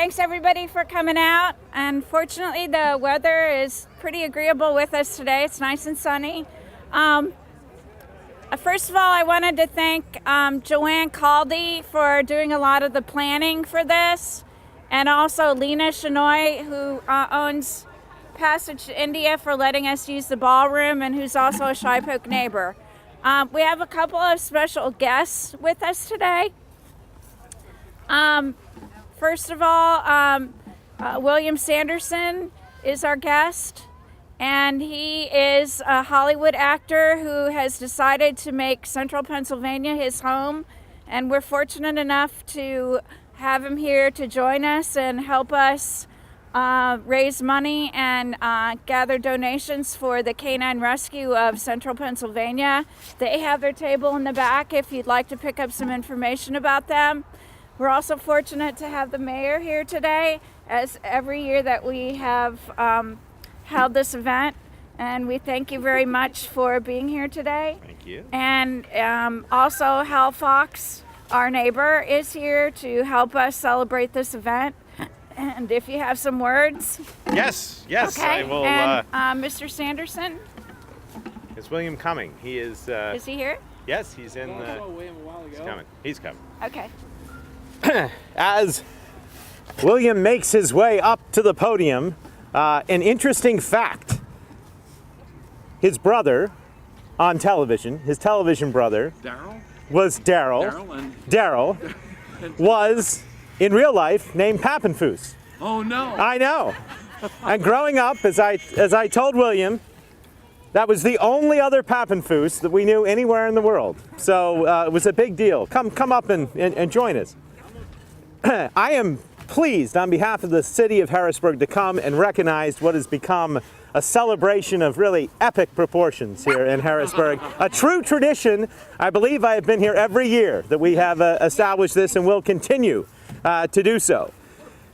thanks everybody for coming out. Unfortunately, the weather is pretty agreeable with us today. It's nice and sunny. First of all, I wanted to thank Joanne Caldy for doing a lot of the planning for this, and also Lena Shenoy, who owns Passage to India, for letting us use the ballroom, and who's also a Shipoke neighbor. We have a couple of special guests with us today. First of all, William Sanderson is our guest, and he is a Hollywood actor who has decided to make Central Pennsylvania his home, and we're fortunate enough to have him here to join us and help us raise money and gather donations for the canine rescue of Central Pennsylvania. They have their table in the back if you'd like to pick up some information about them. We're also fortunate to have the mayor here today, as every year that we have held this event, and we thank you very much for being here today. Thank you. And also Hal Fox, our neighbor, is here to help us celebrate this event. And if you have some words. Yes, okay. I will. And Mr. Sanderson? Is William coming? He is. Is he here? Yes, he's in. I saw William a while ago. He's coming. He's coming. Okay. As William makes his way up to the podium, an interesting fact. His brother on television, his television brother, Daryl was in real life named Pappenfuss. Oh no! I know. And growing up, as I told William, that was the only other Pappenfuss that we knew anywhere in the world. So it was a big deal. Come up and join us. I am pleased on behalf of the city of Harrisburg to come and recognize what has become a celebration of really epic proportions here in Harrisburg. A true tradition. I believe I have been here every year that we have established this, and will continue to do so.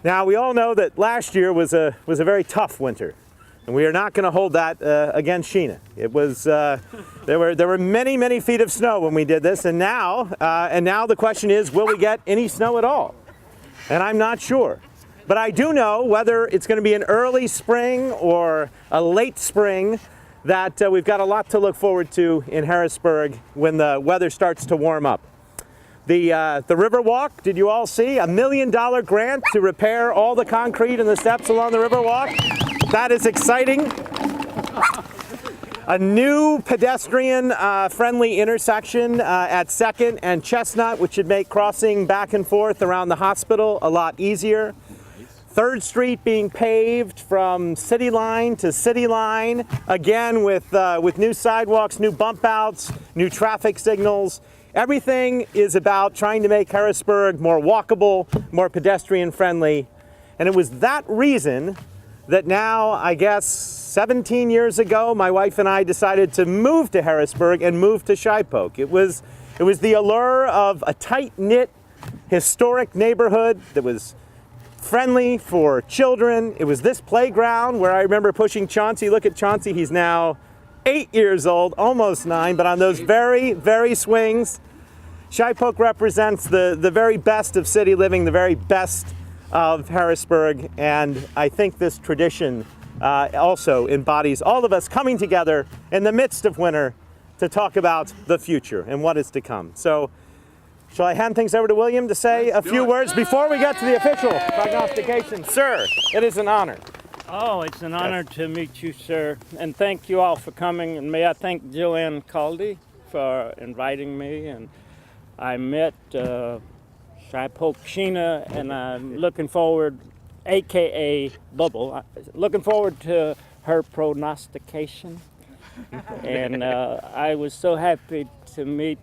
Now, we all know that last year was a very tough winter, and we are not going to hold that against Sheena. It was there were many feet of snow when we did this, and now the question is, will we get any snow at all? And I'm not sure. But I do know whether it's going to be an early spring or a late spring, that we've got a lot to look forward to in Harrisburg when the weather starts to warm up. The Riverwalk, did you all see? $1 million grant to repair all the concrete and the steps along the Riverwalk. That is exciting. A new pedestrian friendly intersection at 2nd and Chestnut, which should make crossing back and forth around the hospital a lot easier. 3rd Street being paved from City Line to City Line, again with new sidewalks, new bump outs, new traffic signals. Everything is about trying to make Harrisburg more walkable, more pedestrian friendly. And it was that reason that now, I guess, 17 years ago, my wife and I decided to move to Harrisburg and move to Shipoke. It was the allure of a tight-knit, historic neighborhood that was friendly for children. It was this playground where I remember pushing Chauncey. Look at Chauncey, he's now 8 years old, almost 9, but on those very swings. Shipoke represents the very best of city living, the very best of Harrisburg, and I think this tradition also embodies all of us coming together in the midst of winter to talk about the future and what is to come. So, shall I hand things over to William to say a few words before we get to the official prognostication? Sir, it is an honor. Oh, it's an honor to meet you, sir, and thank you all for coming. And may I thank Joanne Caldy for inviting me. And I met Shipoke Sheena, and I'm looking forward, AKA Bubble, looking forward to her prognostication. And I was so happy to meet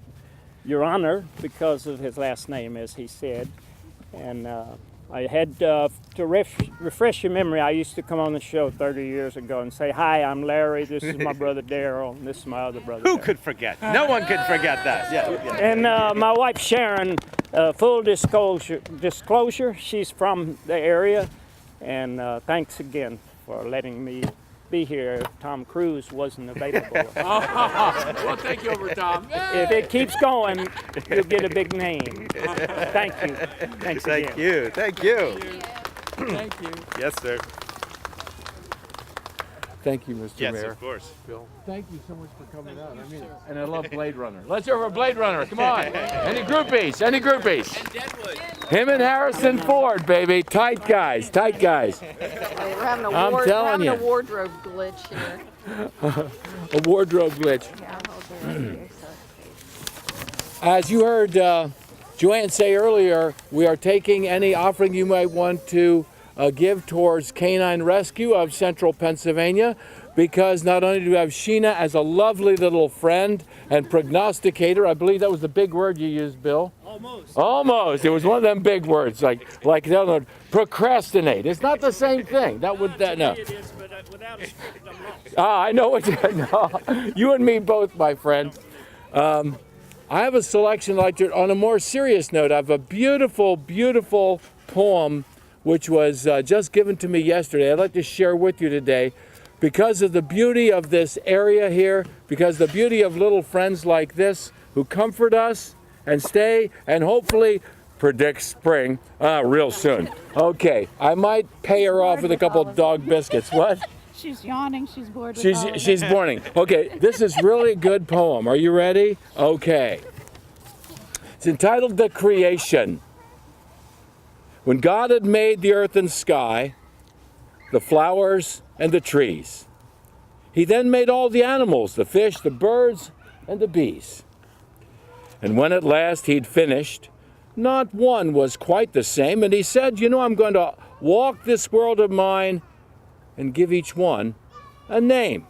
Your Honor because of his last name, as he said. And I had to refresh your memory. I used to come on the show 30 years ago and say, "Hi, I'm Larry. This is my brother Daryl. And this is my other brother." Who Daryl. could forget? No one could forget that. Yeah. And my wife Sharon, full disclosure, she's from the area. And thanks again for letting me be here if Tom Cruise wasn't available. Well, thank you over, Tom. If it keeps going, you'll get a big name. Thank you. Thanks again. Thank you. Thank you. Yes, sir. Thank you, Mr. Yes, Mayor. of course. Bill, thank you so much for coming out. I mean, and I love Blade Runner. Let's hear for Blade Runner. Come on. Any groupies? Any groupies? And Deadwood. Him and Harrison Ford, baby. Tight guys. Tight guys. We're having a, I'm telling a you. wardrobe glitch here. A wardrobe glitch. Yeah, I'll do it here, so. As you heard Joanne say earlier, we are taking any offering you might want to give towards canine rescue of central Pennsylvania, because not only do we have Sheena as a lovely little friend and prognosticator, I believe that was the big word you used, Bill. Almost. It was one of them big words, like the other one, procrastinate. It's not the same thing. No. It is, but without a script, I'm lost. I know what no, you and me both, my friend. I have a selection like to, on a more serious note. I have a beautiful, beautiful poem which was just given to me yesterday. I'd like to share with you today because of the beauty of this area here, because the beauty of little friends like this who comfort us and stay and hopefully predict spring real soon. Okay, I might pay her off with a couple of dog biscuits. What? She's yawning. She's bored with all of She's it. mourning. Okay, this is really a good poem. Are you ready? Okay. It's entitled The Creation. When God had made the earth and sky, the flowers and the trees, he then made all the animals, the fish, the birds, and the bees. And when at last he'd finished, not one was quite the same, and he said, you know, I'm going to walk this world of mine and give each one a name.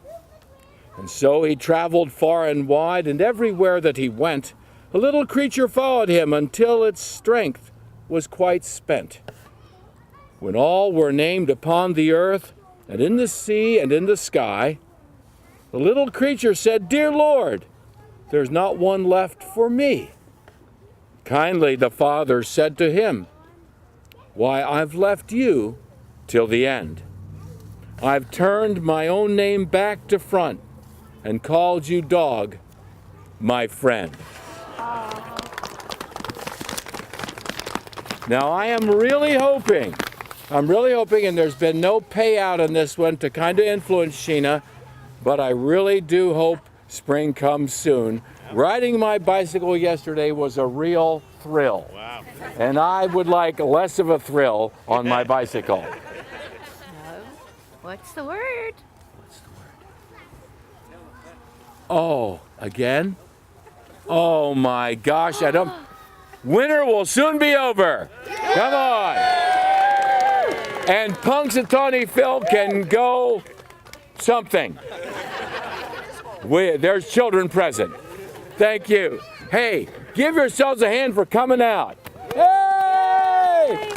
And so he traveled far and wide, and everywhere that he went, a little creature followed him until its strength was quite spent. When all were named upon the earth, and in the sea and in the sky, the little creature said, Dear Lord, there's not one left for me. Kindly the Father said to him, Why, I've left you till the end. I've turned my own name back to front and called you dog, my friend. Now I am really hoping, and there's been no payout on this one to kind of influence Sheena, but I really do hope spring comes soon. Riding my bicycle yesterday was a real thrill. Wow. And I would like less of a thrill on my bicycle. No. What's the word? Oh, again? Oh my gosh, I don't. Winter will soon be over. Come on. And Punxsutawney Phil can go something. There's children present. Thank you. Hey, give yourselves a hand for coming out. Hey!